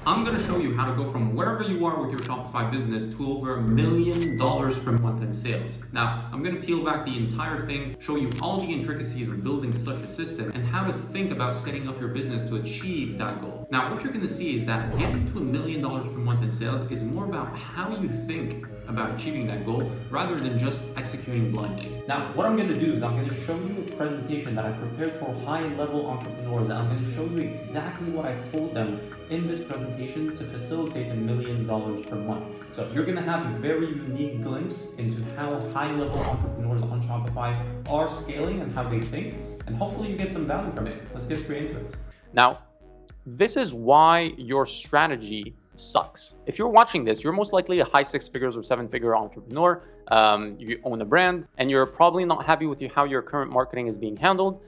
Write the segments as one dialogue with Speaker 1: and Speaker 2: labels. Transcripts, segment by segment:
Speaker 1: I'm going to show you how to go from wherever you are with your Shopify business to over $1 million per month in sales. Now, I'm going to peel back the entire thing, show you all the intricacies of building such a system, and how to think about setting up your business to achieve that goal. Now, what you're going to see is that getting to $1 million per month in sales is more about how you think about achieving that goal rather than just executing blindly. Now, what I'm going to do is I'm going to show you a presentation that I've prepared for high-level entrepreneurs, and I'm going to show you exactly what I've told them in this presentation to facilitate $1 million per month. So you're going to have a very unique glimpse into how high-level entrepreneurs on Shopify are scaling and how they think, and hopefully you get some value from it. Let's get straight into it.
Speaker 2: Now, this is why your strategy sucks. If you're watching this, you're most likely a high 6 figures or 7 figure entrepreneur. You own a brand and you're probably not happy with how your current marketing is being handled.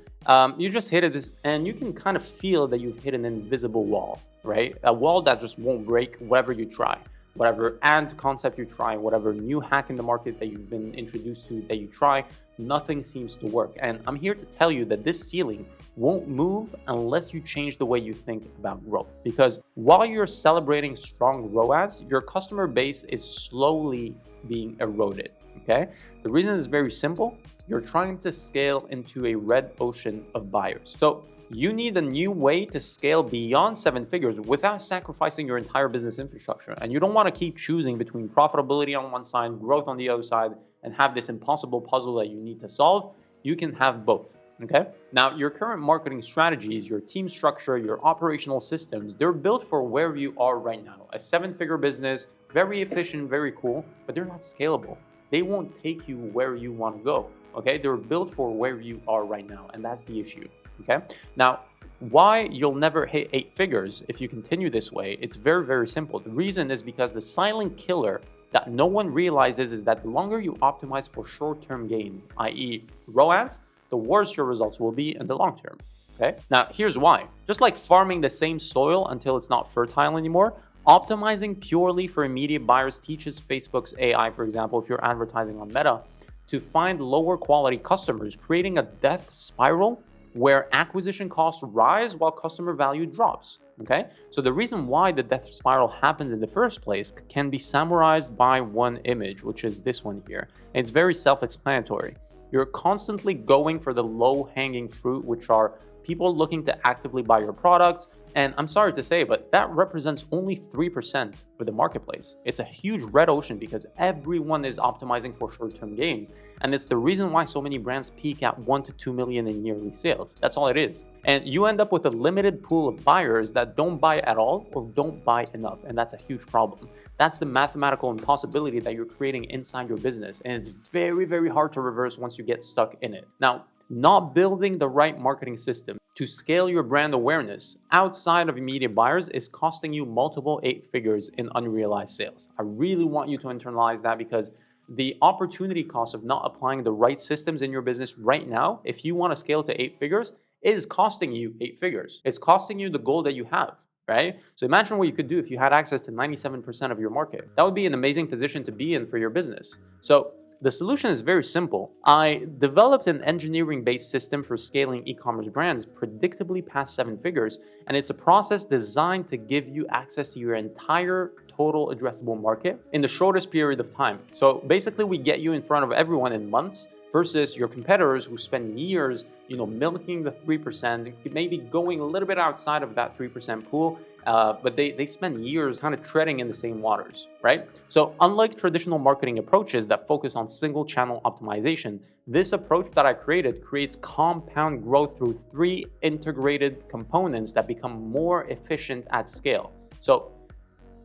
Speaker 2: You just hit this and you can kind of feel that you've hit an invisible wall, right? A wall that just won't break whatever you try. Whatever ad concept you try, whatever new hack in the market that you've been introduced to that you try, nothing seems to work. And I'm here to tell you that this ceiling won't move unless you change the way you think about growth. Because while you're celebrating strong ROAS, your customer base is slowly being eroded, okay? The reason is very simple. You're trying to scale into a red ocean of buyers. So you need a new way to scale beyond 7 figures without sacrificing your entire business infrastructure. And you don't want to keep choosing between profitability on one side, growth on the other side, and have this impossible puzzle that you need to solve. You can have both, okay? Now, your current marketing strategies, your team structure, your operational systems, they're built for where you are right now. A 7-figure business, very efficient, very cool, but they're not scalable. They won't take you where you want to go, okay? They're built for where you are right now, and that's the issue. Okay. Now, why you'll never hit 8 figures if you continue this way, it's very, very simple. The reason is because the silent killer that no one realizes is that the longer you optimize for short-term gains, i.e. ROAS, the worse your results will be in the long term. Okay. Now, here's why. Just like farming the same soil until it's not fertile anymore, optimizing purely for immediate buyers teaches Facebook's AI, for example, if you're advertising on Meta, to find lower quality customers, creating a death spiral where acquisition costs rise while customer value drops, okay? So the reason why the death spiral happens in the first place can be summarized by one image, which is this one here. And it's very self-explanatory. You're constantly going for the low-hanging fruit, which are people looking to actively buy your products. And I'm sorry to say, but that represents only 3% of the marketplace. It's a huge red ocean because everyone is optimizing for short-term gains. And it's the reason why so many brands peak at 1 to 2 million in yearly sales. That's all it is. And you end up with a limited pool of buyers that don't buy at all or don't buy enough. And that's a huge problem. That's the mathematical impossibility that you're creating inside your business. And it's very, very hard to reverse once you get stuck in it. Now, not building the right marketing system to scale your brand awareness outside of immediate buyers is costing you multiple 8 figures in unrealized sales. I really want you to internalize that because the opportunity cost of not applying the right systems in your business right now, if you want to scale to 8 figures, is costing you 8 figures. It's costing you the goal that you have, right? So imagine what you could do if you had access to 97% of your market. That would be an amazing position to be in for your business. So the solution is very simple. I developed an engineering-based system for scaling e-commerce brands predictably past 7 figures, and it's a process designed to give you access to your entire total addressable market in the shortest period of time. So basically, we get you in front of everyone in months versus your competitors who spend years, milking the 3%, maybe going a little bit outside of that 3% pool, but they spend years kind of treading in the same waters, right? So unlike traditional marketing approaches that focus on single channel optimization, this approach that I created creates compound growth through 3 integrated components that become more efficient at scale.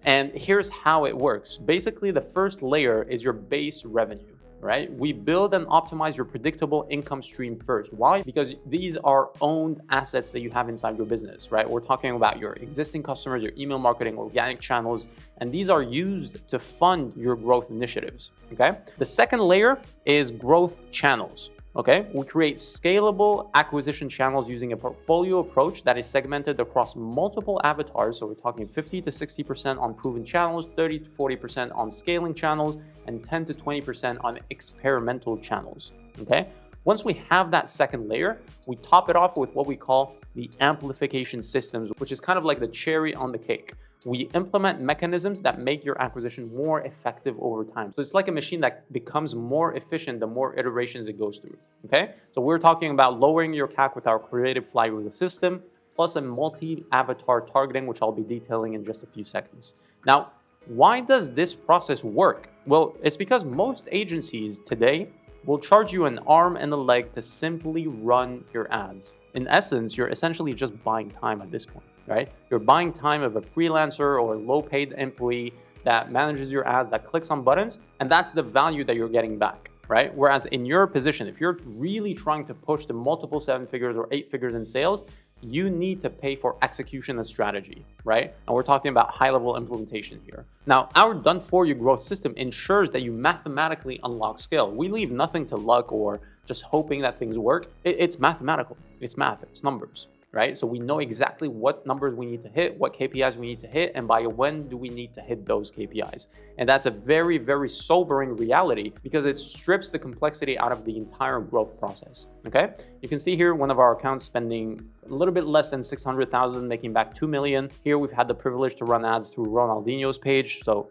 Speaker 2: And here's how it works. Basically, the first layer is your base revenue, right? We build and optimize your predictable income stream first. Why? Because these are owned assets that you have inside your business, right? We're talking about your existing customers, your email marketing, organic channels, and these are used to fund your growth initiatives, okay? The second layer is growth channels. Okay, we create scalable acquisition channels using a portfolio approach that is segmented across multiple avatars. So we're talking 50 to 60% on proven channels, 30 to 40% on scaling channels, and 10 to 20% on experimental channels. Okay, once we have that second layer, we top it off with what we call the amplification systems, which is kind of like the cherry on the cake. We implement mechanisms that make your acquisition more effective over time. So it's like a machine that becomes more efficient the more iterations it goes through, okay? So we're talking about lowering your CAC with our creative flywheel system, plus a multi-avatar targeting, which I'll be detailing in just a few seconds. Now, why does this process work? Well, it's because most agencies today will charge you an arm and a leg to simply run your ads. In essence, you're essentially just buying time at this point, right? You're buying time of a freelancer or a low-paid employee that manages your ads, that clicks on buttons, and that's the value that you're getting back, right? Whereas in your position, if you're really trying to push to multiple 7 figures or 8 figures in sales, you need to pay for execution and strategy, right? And we're talking about high-level implementation here. Now, our done-for-you growth system ensures that you mathematically unlock scale. We leave nothing to luck or just hoping that things work. It's mathematical. It's math. It's numbers, right? So we know exactly what numbers we need to hit, what KPIs we need to hit, and by when do we need to hit those KPIs. And that's a very, very sobering reality because it strips the complexity out of the entire growth process, okay? You can see here one of our accounts spending a little bit less than 600,000, making back 2 million. Here we've had the privilege to run ads through Ronaldinho's page. So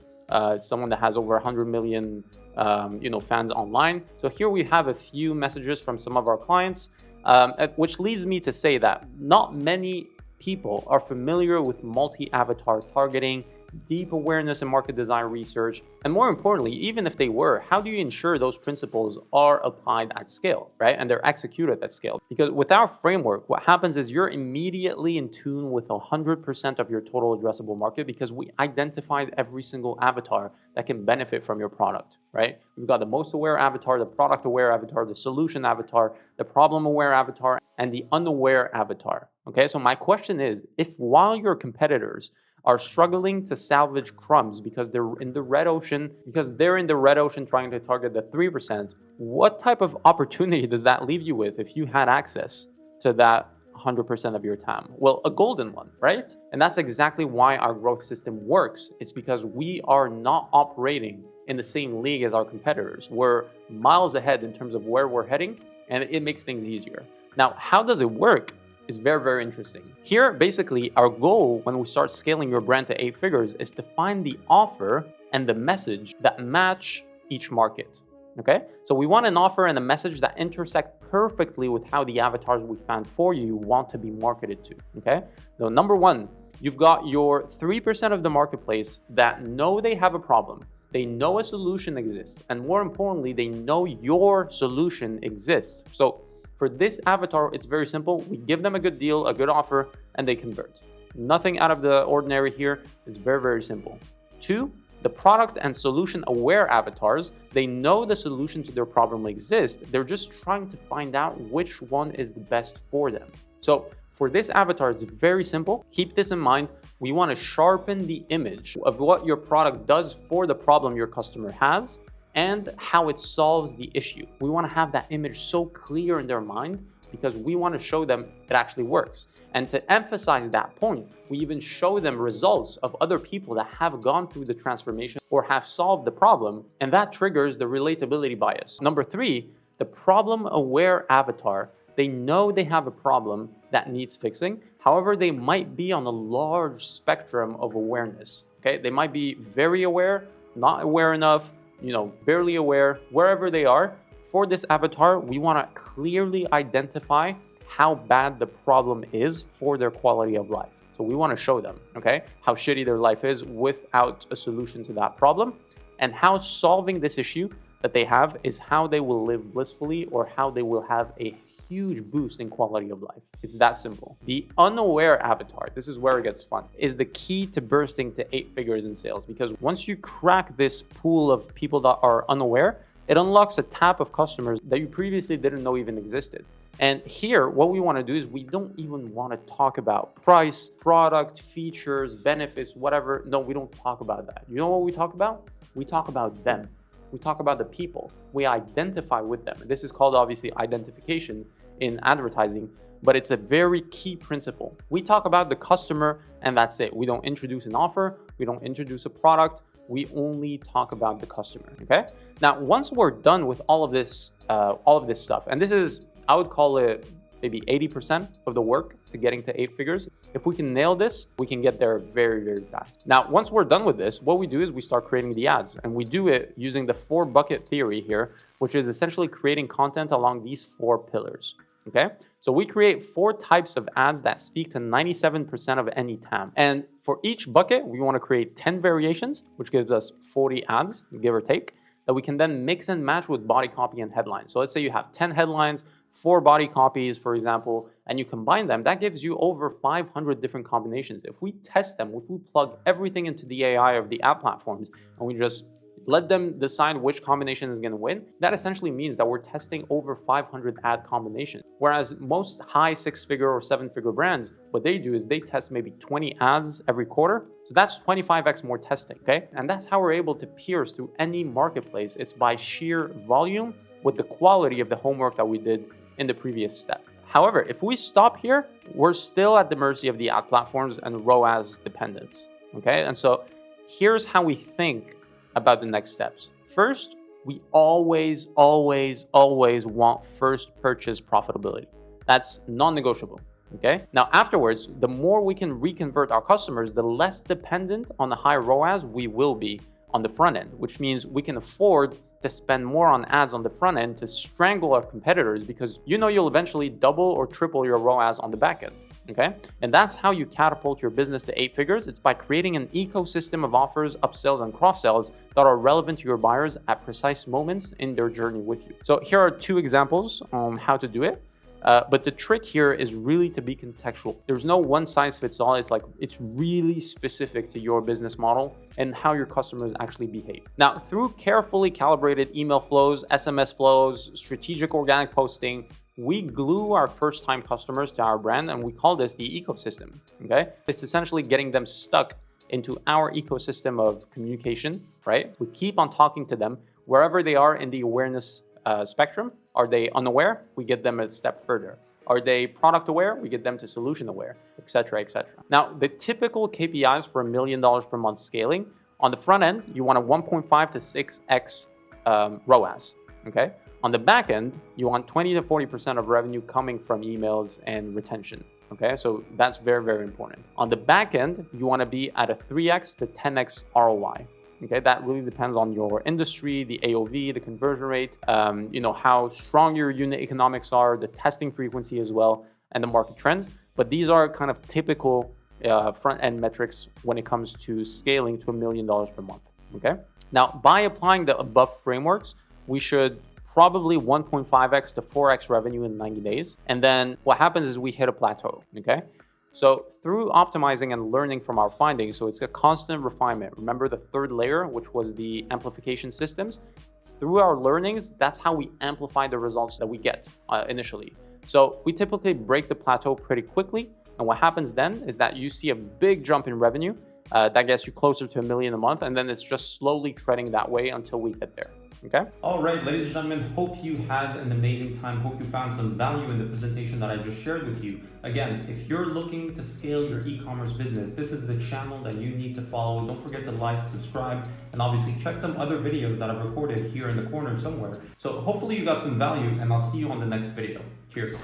Speaker 2: someone that has over 100 million fans online. So here we have a few messages from some of our clients, which leads me to say that not many people are familiar with multi-avatar targeting, deep awareness in market design research, and more importantly, even if they were, how do you ensure those principles are applied at scale, right? And they're executed at scale? Because with our framework, what happens is you're immediately in tune with 100% of your total addressable market because we identified every single avatar that can benefit from your product, right? We've got the most aware avatar, the product aware avatar, the solution avatar, the problem aware avatar, and the unaware avatar, okay? So my question is, if while your competitors are struggling to salvage crumbs because they're in the red ocean, trying to target the 3%, what type of opportunity does that leave you with if you had access to that 100% of your TAM? Well, a golden one, right? And that's exactly why our growth system works. It's because we are not operating in the same league as our competitors. We're miles ahead in terms of where we're heading, and it makes things easier. Now, how does it work? Is very, very interesting. Here, basically, our goal when we start scaling your brand to 8 figures is to find the offer and the message that match each market, okay? So we want an offer and a message that intersect perfectly with how the avatars we found for you want to be marketed to, okay? So number one, you've got your 3% of the marketplace that know they have a problem. They know a solution exists. And more importantly, they know your solution exists. So for this avatar, it's very simple. We give them a good deal, a good offer, and they convert. Nothing out of the ordinary here. It's very, very simple. 2, the product and solution aware avatars, they know the solution to their problem exists. They're just trying to find out which one is the best for them. So for this avatar, it's very simple. Keep this in mind. We want to sharpen the image of what your product does for the problem your customer has and how it solves the issue. We want to have that image so clear in their mind because we want to show them it actually works. And to emphasize that point, we even show them results of other people that have gone through the transformation or have solved the problem, and that triggers the relatability bias. Number 3, the problem-aware avatar. They know they have a problem that needs fixing. However, they might be on a large spectrum of awareness, okay? They might be very aware, not aware enough, barely aware, wherever they are. For this avatar, we want to clearly identify how bad the problem is for their quality of life. So we want to show them, okay, how shitty their life is without a solution to that problem, and how solving this issue that they have is how they will live blissfully or how they will have a huge boost in quality of life. It's that simple. The unaware avatar, this is where it gets fun, is the key to bursting to 8 figures in sales, because once you crack this pool of people that are unaware, it unlocks a tap of customers that you previously didn't know even existed. And here, what we want to do is we don't even want to talk about price, product, features, benefits, whatever. No, we don't talk about that. You know what we talk about? We talk about them. We talk about the people. We identify with them. This is called, obviously, identification in advertising, but it's a very key principle. We talk about the customer and that's it. We don't introduce an offer. We don't introduce a product. We only talk about the customer, okay? Now, once we're done with all of this stuff, and this is, I would call it maybe 80% of the work, to getting to 8 figures. If we can nail this, we can get there very, very fast. Now, once we're done with this, what we do is we start creating the ads, and we do it using the 4-bucket theory here, which is essentially creating content along these 4 pillars. Okay, so we create 4 types of ads that speak to 97% of any TAM. And for each bucket, we want to create 10 variations, which gives us 40 ads, give or take, that we can then mix and match with body copy and headlines. So let's say you have 10 headlines, 4 body copies, for example, and you combine them, that gives you over 500 different combinations. If we test them, if we plug everything into the AI of the ad platforms, and we just let them decide which combination is going to win, that essentially means that we're testing over 500 ad combinations. Whereas most high 6-figure or 7-figure brands, what they do is they test maybe 20 ads every quarter. So that's 25x more testing, okay? And that's how we're able to pierce through any marketplace. It's by sheer volume with the quality of the homework that we did in the previous step. However, if we stop here, we're still at the mercy of the ad platforms and ROAS dependence, okay? And so here's how we think about the next steps. First, we always want first purchase profitability. That's non-negotiable, okay? Now, afterwards, the more we can reconvert our customers, the less dependent on the high ROAS we will be on the front end, which means we can afford to spend more on ads on the front end to strangle our competitors, because you know you'll eventually double or triple your ROAS on the back end. Okay, and that's how you catapult your business to 8 figures. It's by creating an ecosystem of offers, upsells, and cross-sells that are relevant to your buyers at precise moments in their journey with you. So here are 2 examples on how to do it. But the trick here is really to be contextual. There's no one size fits all. It's really specific to your business model and how your customers actually behave. Now, through carefully calibrated email flows, SMS flows, strategic organic posting, we glue our first-time customers to our brand, and we call this the ecosystem, okay? It's essentially getting them stuck into our ecosystem of communication, right? We keep on talking to them wherever they are in the awareness spectrum. Are they unaware? We get them a step further. Are they product aware? We get them to solution aware, et cetera, et cetera. Now, the typical KPIs for $1 million per month scaling, on the front end, you want a 1.5 to 6x ROAS, okay? On the back end, you want 20 to 40% of revenue coming from emails and retention, okay? So that's very, very important. On the back end, you want to be at a 3x to 10x ROI. Okay, that really depends on your industry, the AOV, the conversion rate, how strong your unit economics are, the testing frequency as well, and the market trends. But these are kind of typical front-end metrics when it comes to scaling to $1 million per month. Okay. Now, by applying the above frameworks, we should probably 1.5x to 4x revenue in 90 days. And then what happens is we hit a plateau. Okay. So through optimizing and learning from our findings, so it's a constant refinement. Remember the 3rd layer, which was the amplification systems? Through our learnings, that's how we amplify the results that we get initially. So we typically break the plateau pretty quickly. And what happens then is that you see a big jump in revenue that gets you closer to $1 million a month. And then it's just slowly treading that way until we get there. Okay.
Speaker 1: All right, ladies and gentlemen, hope you had an amazing time. Hope you found some value in the presentation that I just shared with you. Again, if you're looking to scale your e-commerce business, this is the channel that you need to follow. Don't forget to like, subscribe, and obviously check some other videos that I've recorded here in the corner somewhere. So hopefully you got some value, and I'll see you on the next video. Cheers.